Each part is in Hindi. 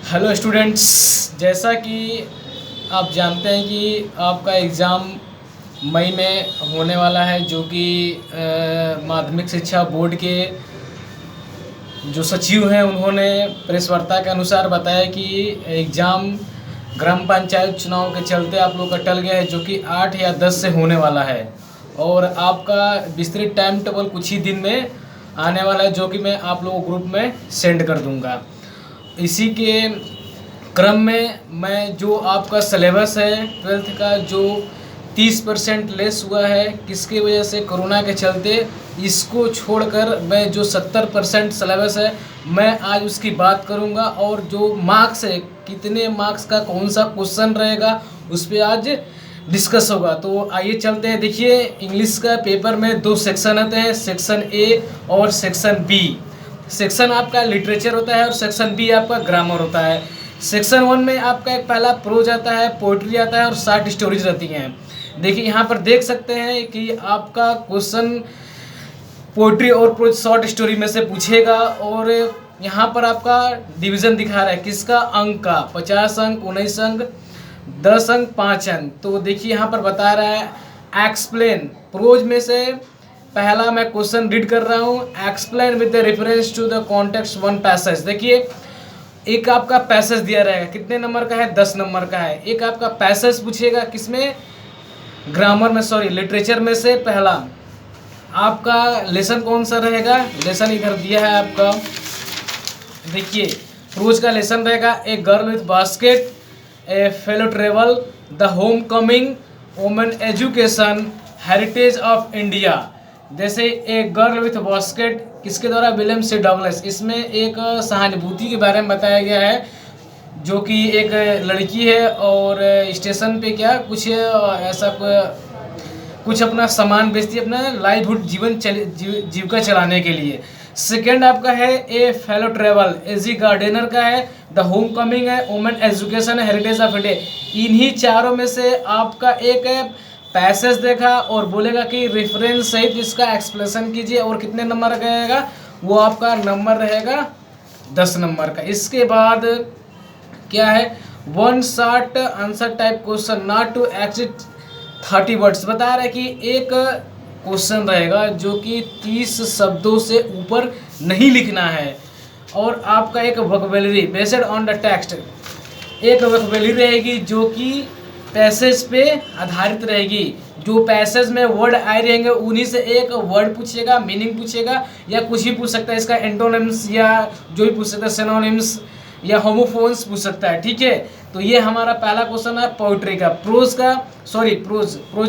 हेलो स्टूडेंट्स, जैसा कि आप जानते हैं कि आपका एग्ज़ाम मई में होने वाला है, जो कि माध्यमिक शिक्षा बोर्ड के जो सचिव हैं उन्होंने प्रेस वार्ता के अनुसार बताया कि एग्ज़ाम ग्राम पंचायत चुनाव के चलते आप लोग का टल गया है, जो कि 8 या 10 से होने वाला है। और आपका विस्तृत टाइम टेबल कुछ ही दिन में आने वाला है, जो कि मैं आप लोगों को ग्रुप में सेंड कर दूंगा। इसी के क्रम में मैं जो आपका सिलेबस है 12th का, जो 30% लेस हुआ है, किसकी वजह से, कोरोना के चलते, इसको छोड़कर मैं जो 70% सिलेबस है मैं आज उसकी बात करूंगा। और जो मार्क्स है, कितने मार्क्स का कौन सा क्वेश्चन रहेगा, उस पर आज डिस्कस होगा। तो आइए चलते हैं। देखिए, इंग्लिश का पेपर में 2 सेक्शन आते हैं, सेक्शन ए और सेक्शन बी। सेक्शन आपका लिटरेचर होता है और सेक्शन बी आपका ग्रामर होता है। सेक्शन 1 में आपका एक पहला प्रोज आता है, पोइट्री आता है और शॉर्ट स्टोरीज रहती हैं। देखिए यहाँ पर देख सकते हैं कि आपका क्वेश्चन पोइट्री और प्रोज शॉर्ट स्टोरी में से पूछेगा। और यहाँ पर आपका डिवीज़न दिखा रहा है किसका, अंक का, 50 अंक, 19 अंक, 10 अंक, 5 अंक। तो देखिए यहाँ पर बता रहा है एक्सप्लेन। प्रोज में से पहला मैं क्वेश्चन रीड कर रहा हूँ, explain with the reference to the context one passage. देखिए, एक आपका पैसेज दिया रहेगा, कितने नंबर का है, 10 नंबर का है। एक आपका पैसेज पूछेगा, किसमें, ग्रामर में, सॉरी लिटरेचर में से पहला। आपका लेसन कौन सा रहेगा, लेसन इधर दिया है आपका। देखिए, प्रोज का लेसन रहेगा, a girl with basket, A fellow travel, the home coming, women education, heritage of India. जैसे एक गर्ल विथ बास्केट किसके द्वारा, विलियम सी डगलस। इसमें एक सहानुभूति के बारे में बताया गया है, जो कि एक लड़की है और स्टेशन पे क्या कुछ ऐसा कुछ अपना सामान बेचती है, अपना लाइवहुड जीविका चलाने के लिए। सेकेंड आपका है ए फेलो ट्रेवल, एजी गार्डनर का है, द होम कमिंग है, वुमेन एजुकेशन है, हेरिटेज ऑफ इंडिया। इन्हीं चारों में से आपका एक पैसेज देखा और बोलेगा कि रेफरेंस सहित इसका एक्सप्लेनेशन कीजिए, और कितने नंबर का रहेगा, वो आपका नंबर रहेगा 10 नंबर का। इसके बाद क्या है, one short answer type question, not to exceed 30 words. बता रहा है कि एक क्वेश्चन रहेगा जो कि 30 शब्दों से ऊपर नहीं लिखना है। और आपका एक vocabulary based on the text, एक वोकैबुलरी रहेगी जो कि पैसेज पे आधारित रहेगी। जो पैसेज में वर्ड आए रहेंगे उन्हीं से एक वर्ड पूछेगा, मीनिंग पूछेगा, या कुछ भी पूछ सकता है, इसका एंटोनिम्स या जो भी पूछ सकता है, सिनोनिम्स या होमोफोन्स पूछ सकता है। ठीक है, तो ये हमारा पहला क्वेश्चन है पोइट्री का। प्रोज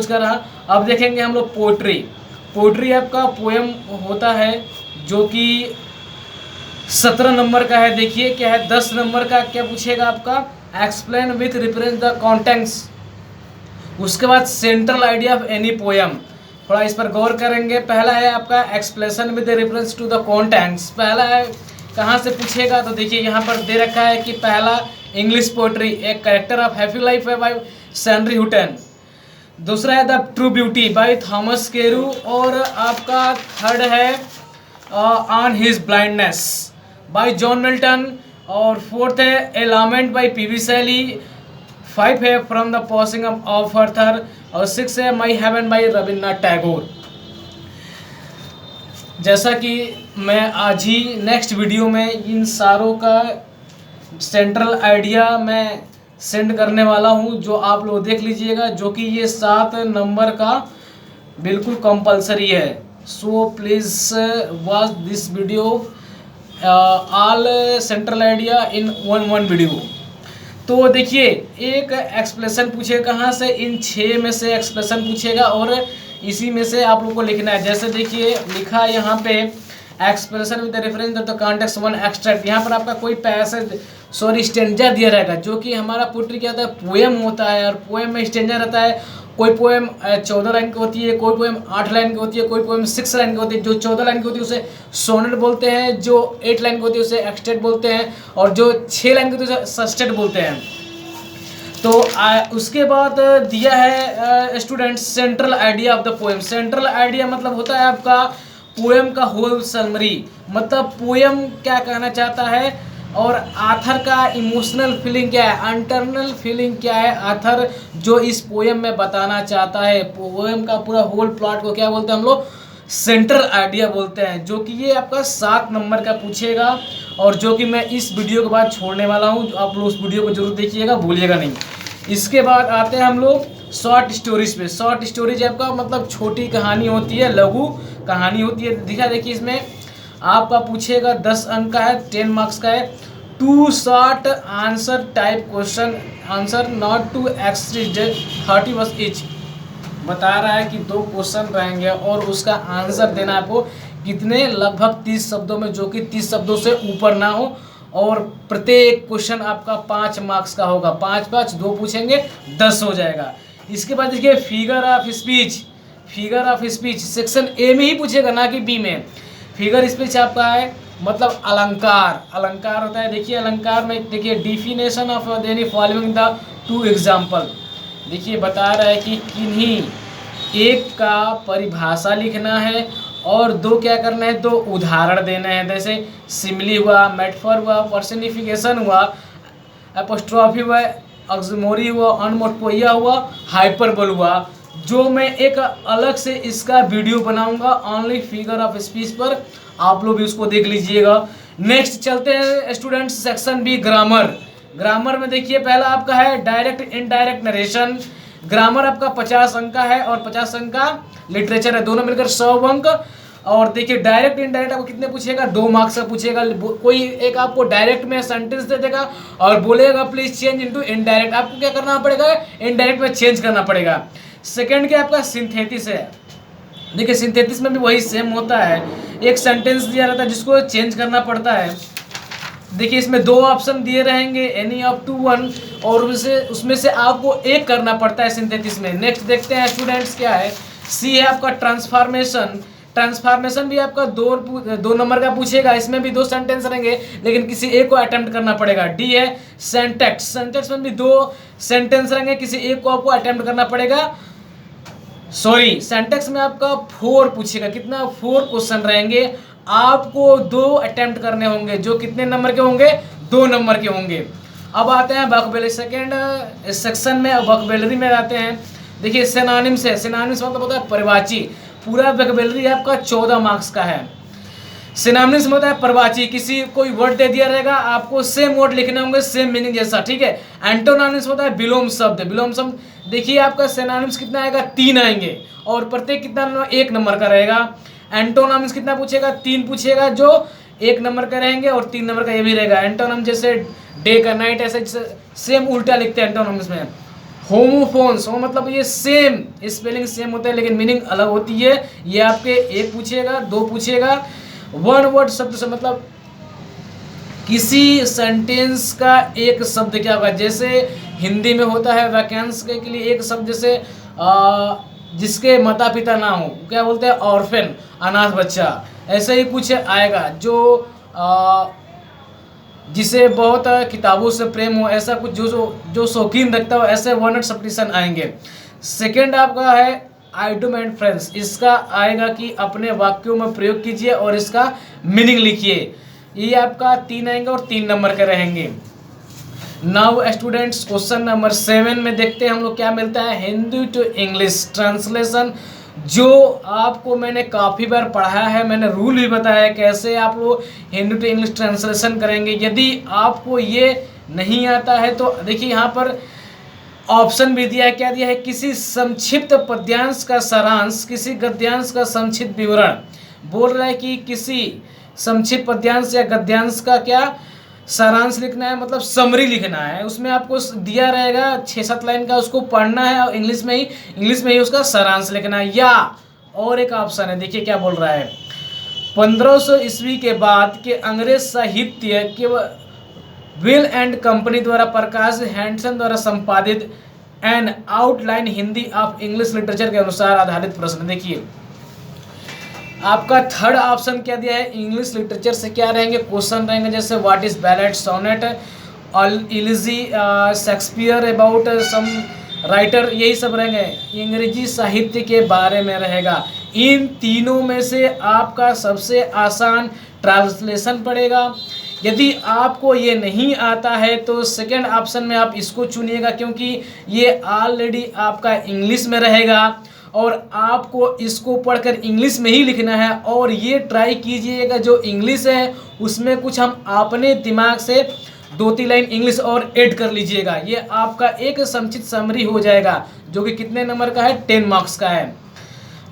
का रहा। अब देखेंगे हम लोग पोइट्री। पोइट्री आपका पोएम होता है, जो कि 17 नंबर का है। देखिए क्या है, 10 नंबर का क्या पूछेगा आपका, explain with reference the context. उसके बाद central idea of any poem, थोड़ा इस पर गौर करेंगे। पहला है आपका explanation with reference to the context, पहला है कहाँ से पूछेगा, तो देखिए यहाँ पर दे रखा है कि पहला इंग्लिश पोएट्री, एक कैरेक्टर ऑफ हैप्पी लाइफ है बाय सैंड्री हुटन। दूसरा है the true beauty by Thomas Carew. और आपका थर्ड है on his blindness by John Milton. और फोर्थ है a lament by PB Shelley. 5 है from the passing of Arthur. और 6 है my heaven by Rabindranath Tagore. जैसा कि मैं आज ही नेक्स्ट वीडियो में इन सारों का सेंट्रल आइडिया मैं सेंड करने वाला हूं, जो आप लोग देख लीजिएगा, जो कि ये 7 नंबर का बिल्कुल कंपलसरी है। So please watch this video all central idea in one video. तो देखिए, एक एक्सप्लेनेशन पूछेगा कहाँ से, इन 6 में से एक्सप्लेनेशन पूछेगा और इसी में से आप लोग को लिखना है। जैसे देखिए लिखा है यहाँ पे, expression with reference to the context one extract. यहाँ पर आपका कोई पैसेज, सॉरी स्टेंजा दिया रहेगा, जो कि हमारा पोएट्री क्या होता है, पोएम होता है। और पोएम में स्टेंजा रहता है। कोई पोएम 14 लाइन की होती है, कोई पोएम 8 लाइन की होती है, कोई पोएम 6 लाइन की होती है। जो 14 लाइन की होती है उसे सोनेट बोलते हैं, जो 8 लाइन की होती है उसे एक्सटेट बोलते हैं, और जो 6 लाइन की होती है उसे सस्टेट बोलते हैं। तो उसके बाद दिया है student central idea of the poem. Central idea मतलब होता है आपका पोएम का होल समरी, मतलब पोएम क्या कहना चाहता है और आथर का इमोशनल फीलिंग क्या है, इंटरनल फीलिंग क्या है, आथर जो इस पोएम में बताना चाहता है। पोएम का पूरा होल प्लॉट को क्या बोलते हैं हम लोग, सेंट्रल आइडिया बोलते हैं, जो कि ये आपका 7 नंबर का पूछेगा और जो कि मैं इस वीडियो के बाद छोड़ने वाला हूँ। आप लोग उस वीडियो को जरूर देखिएगा, भूलिएगा नहीं। इसके बाद आते हैं हम लोग शॉर्ट स्टोरीज पे। शॉर्ट स्टोरीज आपका मतलब छोटी कहानी होती है, लघु कहानी होती है। देखिए इसमें आपका पूछेगा 10 अंक का है, 10 मार्क्स का है। 2 short answer type question, answer not to exceed 30 words each. बता रहा है कि 2 क्वेश्चन रहेंगे और उसका आंसर देना है आपको कितने, लगभग 30 शब्दों में, जो कि 30 शब्दों से ऊपर ना हो। और प्रत्येक क्वेश्चन आपका 5 मार्क्स का होगा। 5 2 पूछेंगे 10 हो जाएगा। इसके बाद देखिए figure of speech. Figure of speech section A में ही पूछेगा, ना कि बी में। फिगर स्पीच आपका है मतलब अलंकार। अलंकार होता है, देखिए अलंकार में देखिए डिफिनेशन ऑफ देनी फॉलोइंग द 2 एग्जाम्पल। देखिए बता रहा है कि किन्हीं एक का परिभाषा लिखना है और 2 क्या करना है, 2 उदाहरण देना है। जैसे सिमिली हुआ, मेटाफर हुआ, पर्सनिफिकेशन हुआ, एपोस्ट्रॉफी हुआ, ऑक्सिमोरी हुआ, ऑनमोटोपोइया हुआ, हाइपरबोल हुआ। जो मैं एक अलग से इसका वीडियो बनाऊंगा ओनली फिगर ऑफ स्पीच पर, आप लोग भी उसको देख लीजिएगा। नेक्स्ट चलते हैं students section B, grammar. Grammar में देखिए पहला आपका है डायरेक्ट इनडायरेक्ट नरेशन। ग्रामर आपका 50 अंक का है और 50 अंक का लिटरेचर है, दोनों मिलकर 100 अंक। और देखिए डायरेक्ट इनडायरेक्ट आपको कितने पूछेगा, 2 मार्क्स का पूछेगा। कोई एक आपको डायरेक्ट में सेंटेंस दे देगा और बोलेगा प्लीज चेंज इनटू इनडायरेक्ट, आपको क्या करना पड़ेगा, इनडायरेक्ट में चेंज करना पड़ेगा। सेकंड क्या आपका सिंथेसिस है। देखिए सिंथेसिस में भी वही सेम होता है, एक सेंटेंस दिया रहता है जिसको चेंज करना पड़ता है। देखिए इसमें 2 ऑप्शन दिए रहेंगे, एनी ऑफ 2 1, और उसमें से आपको एक करना पड़ता है सिंथेसिस में। नेक्स्ट देखते हैं स्टूडेंट्स क्या है, सी है आपका ट्रांसफॉर्मेशन। ट्रांसफॉर्मेशन भी आपका 2 नंबर का पूछेगा, इसमें भी 2 सेंटेंस रहेंगे लेकिन किसी एक को अटेम्प्ट करना पड़ेगा। डी है सेंटेक्स। सेंटेक्स में भी 2 सेंटेंस रहेंगे, किसी एक को आपको अटेम्प्ट करना पड़ेगा। सॉरी, सेंटेक्स में आपका 4 पूछेगा, कितना, 4 क्वेश्चन रहेंगे, आपको 2 अटेम्प्ट करने होंगे, जो कितने नंबर के होंगे, 2 नंबर के होंगे। अब आते हैं वोकैबुलरी सेकंड सेक्शन में, वोकैबुलरी में आते हैं। देखिए सिनोनिम्स है। सिनोनिम्स मतलब होता है परिवाची। पूरा वोकैबुलरी आपका 14 मार्क्स का है। सिनोनिम्स में होता है परिवाची, किसी कोई वर्ड दे दिया रहेगा, आपको सेम वर्ड लिखने होंगे, सेम मीनिंग जैसा, ठीक है। एंटोनिम्स होता है विलोम शब्द। विलोम शब्द देखिए आपका सिनोनिम्स कितना आएगा, 3 आएंगे और प्रत्येक कितना 1 नंबर का रहेगा। एंटोनिम्स कितना पूछेगा, 3 पूछेगा, जो 1 नंबर का रहेंगे और 3 नंबर का ये भी रहेगा। एंटोनिम जैसे डे का नाइट, ऐसे सेम उल्टा लिखते हैं एंटोनिम्स में। होमोफोन्स, हो मतलब ये सेम स्पेलिंग सेम होता है लेकिन मीनिंग अलग होती है। ये आपके 1 पूछेगा, 2 पूछेगा। 1 वर्ड शब्द से मतलब किसी सेंटेंस का एक शब्द क्या होगा, जैसे हिंदी में होता है वैकेंस के लिए एक शब्द, जैसे जिसके माता पिता ना हो, क्या बोलते हैं, ऑर्फन, अनाथ बच्चा। ऐसे ही कुछ आएगा, जो जिसे बहुत किताबों से प्रेम हो, ऐसा कुछ जो शौकीन रखता हो, ऐसे वर्ड सब्स्टिट्यूशन आएंगे। सेकंड आपका है आइडियम एंड फ्रेंड्स। इसका आएगा कि अपने वाक्यों में प्रयोग कीजिए और इसका मीनिंग लिखिए। ये आपका 3 आएंगे और 3 नंबर के रहेंगे। नाउ स्टूडेंट्स क्वेश्चन नंबर 7 में देखते हैं हम लोग क्या मिलता है, हिंदी टू इंग्लिश ट्रांसलेशन। जो आपको मैंने काफ़ी बार पढ़ाया है, मैंने रूल भी बताया है कैसे आप लोग हिंदी टू इंग्लिश ट्रांसलेशन करेंगे। यदि आपको ये नहीं आता है तो देखिए यहाँ पर ऑप्शन भी दिया है, क्या दिया है, किसी संक्षिप्त पद्यांश का सारांश, किसी गद्यांश का संक्षिप्त विवरण। बोल रहा है कि किसी संक्षिप्त पद्यांश या गद्यांश का क्या सारांश लिखना है, मतलब समरी लिखना है। उसमें आपको दिया रहेगा 6-7 लाइन का, उसको पढ़ना है और इंग्लिश में ही उसका सारांश लिखना है। या और एक ऑप्शन है, देखिए क्या बोल रहा है, 1500 ईस्वी के बाद के अंग्रेज साहित्य के विल एंड कंपनी द्वारा प्रकाशित हैंडसन द्वारा संपादित N outline Hindi of English literature के अनुसार आधारित प्रश्न। देखिए आपका थर्ड ऑप्शन क्या दिया है, इंग्लिश लिटरेचर से क्या रहेंगे क्वेश्चन रहेंगे, जैसे what is ballad, sonnet, elegy, Shakespeare, about some writer, यही सब रहेंगे। अंग्रेजी साहित्य के बारे में रहेगा। इन तीनों में से आपका सबसे आसान ट्रांसलेशन पड़ेगा यदि आपको ये नहीं आता है तो सेकंड ऑप्शन में आप इसको चुनिएगा, क्योंकि ये ऑलरेडी आपका इंग्लिश में रहेगा और आपको इसको पढ़कर इंग्लिश में ही लिखना है। और ये ट्राई कीजिएगा जो इंग्लिश है उसमें कुछ हम अपने दिमाग से 2-3 लाइन इंग्लिश और ऐड कर लीजिएगा। ये आपका एक संक्षिप्त समरी हो जाएगा जो कि कितने नंबर का है, 10 मार्क्स का है।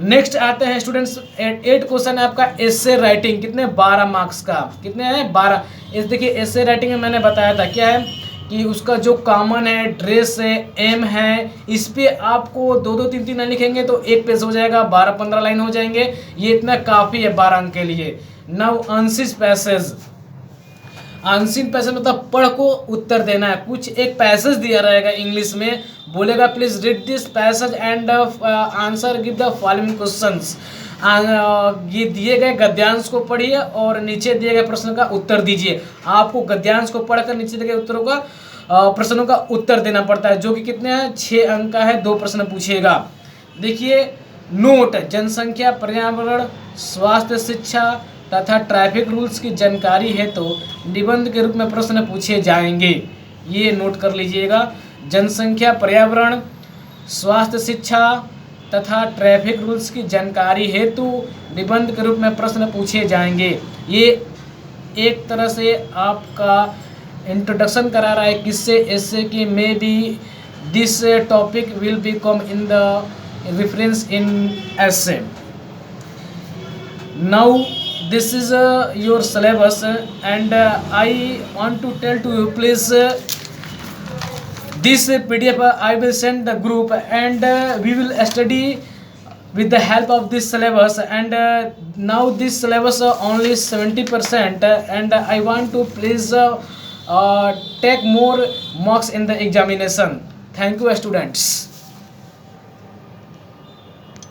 नेक्स्ट आते हैं स्टूडेंट्स, 8 क्वेश्चन है आपका एसे राइटिंग, कितने 12 मार्क्स का, कितने हैं 12। इस देखिए एसे राइटिंग में मैंने बताया था क्या है कि उसका जो कॉमन है, ड्रेस है, एम है, इस पे आपको 2-2 3-3 लाइन लिखेंगे तो एक पेज हो जाएगा, 12-15 लाइन हो जाएंगे। ये इतना काफ़ी है 12 अंक के लिए। Now answer passage, answer passage मतलब पढ़ को उत्तर देना है। कुछ एक पैसेज दिया रहेगा इंग्लिश में, बोलेगा please read this passage and answer give the following questions. ये दिए गए गद्यांश को पढ़िए और नीचे दिए गए प्रश्न का उत्तर दीजिए। आपको गद्यांश को पढ़कर नीचे दिए गए उत्तरों का प्रश्नों का उत्तर देना पड़ता है, जो कि कितने हैं, 6 अंक का है। 2 प्रश्न पूछेगा। देखिए नोट, जनसंख्या, पर्यावरण, स्वास्थ्य, शिक्षा तथा ट्रैफिक रूल्स की जानकारी है तो निबंध के रूप में प्रश्न पूछे जाएंगे। ये नोट कर लीजिएगा। जनसंख्या, पर्यावरण, स्वास्थ्य, शिक्षा तथा ट्रैफिक रूल्स की जानकारी हेतु निबंध के रूप में प्रश्न पूछे जाएंगे। ये एक तरह से आपका इंट्रोडक्शन करा रहा है किससे, ऐसे कि may be this topic will be come in the reference in essay. Now this is your syllabus and I want to tell to you, please this PDF I will send the group and we will study with the help of this syllabus. And now this syllabus only 70% and I want to please take more marks in the examination. Thank you students.